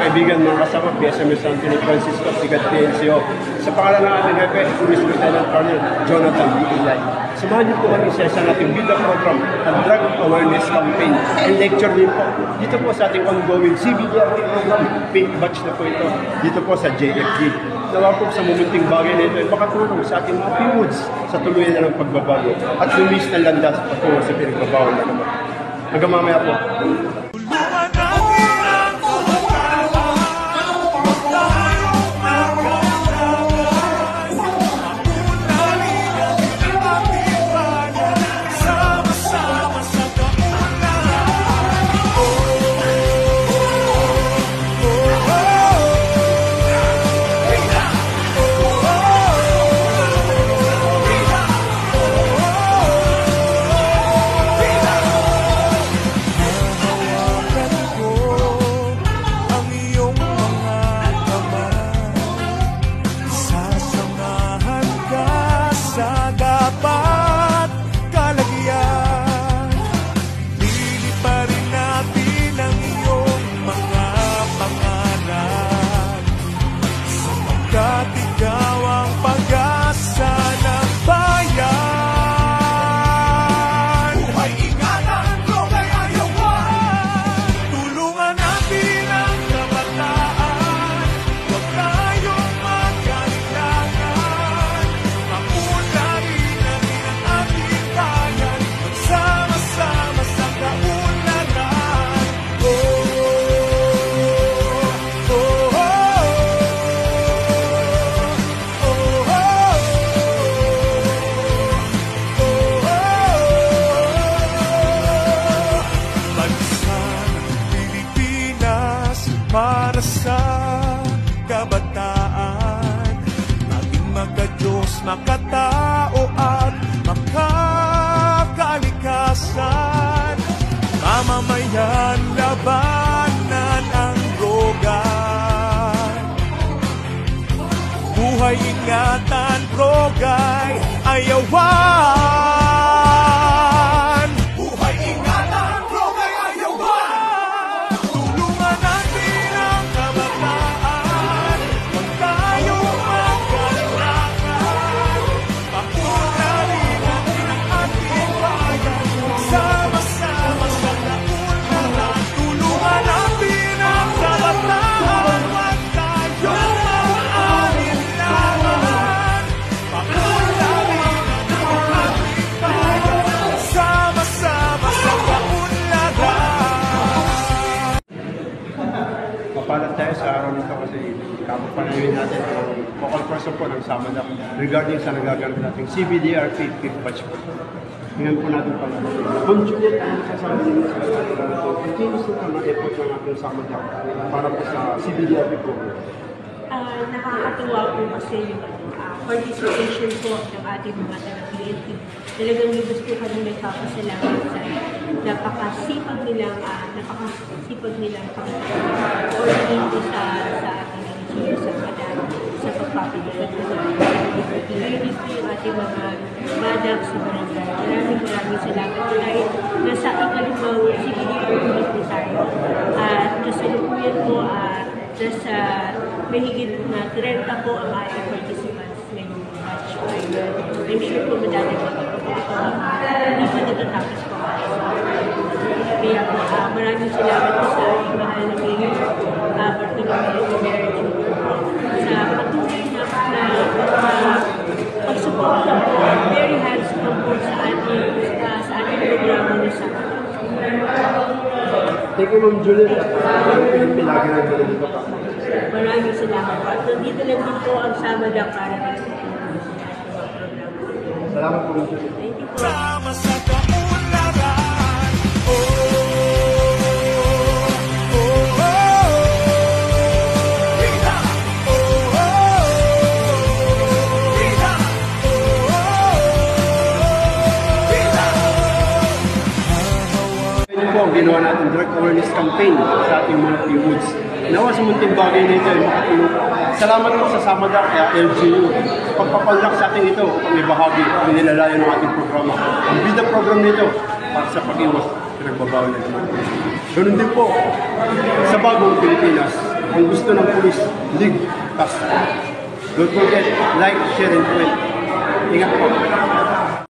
kaibigan, mga kasama, PSMS Anthony Francisco, Sigat PNCO. Sa pangalan ng ating Hepe, Police Lieutenant Colonel Jonathan B. Ilay. Samahan niyo po kami sa isang ating BIDA program, ang Drug Awareness Campaign. And lecture din po dito po sa ating ongoing CBDRP program. Pink batch na po ito dito po sa JFG. Nawa po sa mumunting bagay na ito ay makatulong sa ating mga PWOODs sa tuluyan na ng pagbabago at lumis ng landas patungo sa pinagbabawal na naman. Hanggang mamaya po. Para sa kabataan, maging makadiyos, makatao at makakalikasan. Mamamayan, labanan ang droga. Buhay, ingatan, droga'y ayawan. Buhay, ingatan, droga'y ayawan. Tulungan natin ang kabataan, huwag tayong magkalakan. Paunlarin natin ang ating bayan, sama-sama sa naunlaran. Tulungan natin ang kabataan, huwag tayong mag-alinlangan. Paunlarin natin ang ating bayan, sama-sama sa naunlaran. Mapalat tayo sa araw nito kasi kapapanayin natin ang vocal person po ng Samadak regarding sa nagaganap nating CBDRP Pink Batch po. Ngayon po natin pala. Conjugate ang kasama nila sa araw nito. Continuous na mga effort ng ating Samadak para po sa CBDRP program. Nakakatuwa po kasi yung participation po ng ating mga taga-PNP. Talagang lubos po kami nagpapasalamat sa napakasipag nilang pag-coordinate po sa ating NGO sa pagpapalipad po sa ladies po yung ating mga madam sa barangay. Maraming salamat po dahil nasa ikalimang CBDRP po tayo. At kasalukuyan po nasa mahigit na 30 po ang ating participants ngayong batch. I'm sure po madadagdag po ito. Hindi po natatapos po kaya po maraming salamat po sa ating mahal na mayor, Bartolome Rivera sa patuloy na pagsuporta po, very hands-on po sa ating programa na sa Thank you, Ma'am Juliet. PNP lagi na ito dito pa. Maraming salamat po. At nandito lang din po ang Samadak para sa ating mga programa. Salamat po, Ma'am Juliet. Thank you po. Sama sa kaunlaran. Oh, oh, oh, oh. Vida. Oh, oh, oh. Vida. Oh, oh, Vida. Ito po ang ginawa natin drug awareness campaign sa ating mga PWOODs. Nawa sa munting bagay na ito ay makatulong. Salamat po sa Samadak kaya LGU. Pagpapandak sa ating ito upang ibahagi ang nilalayan ng ating programa. Ang BIDA program nito para sa pag-iwas pinagbabawal na naman. Ganun din po sa bagong Pilipinas, ang gusto ng pulis, ligtas. Don't forget, like, share, and comment. Ingat po.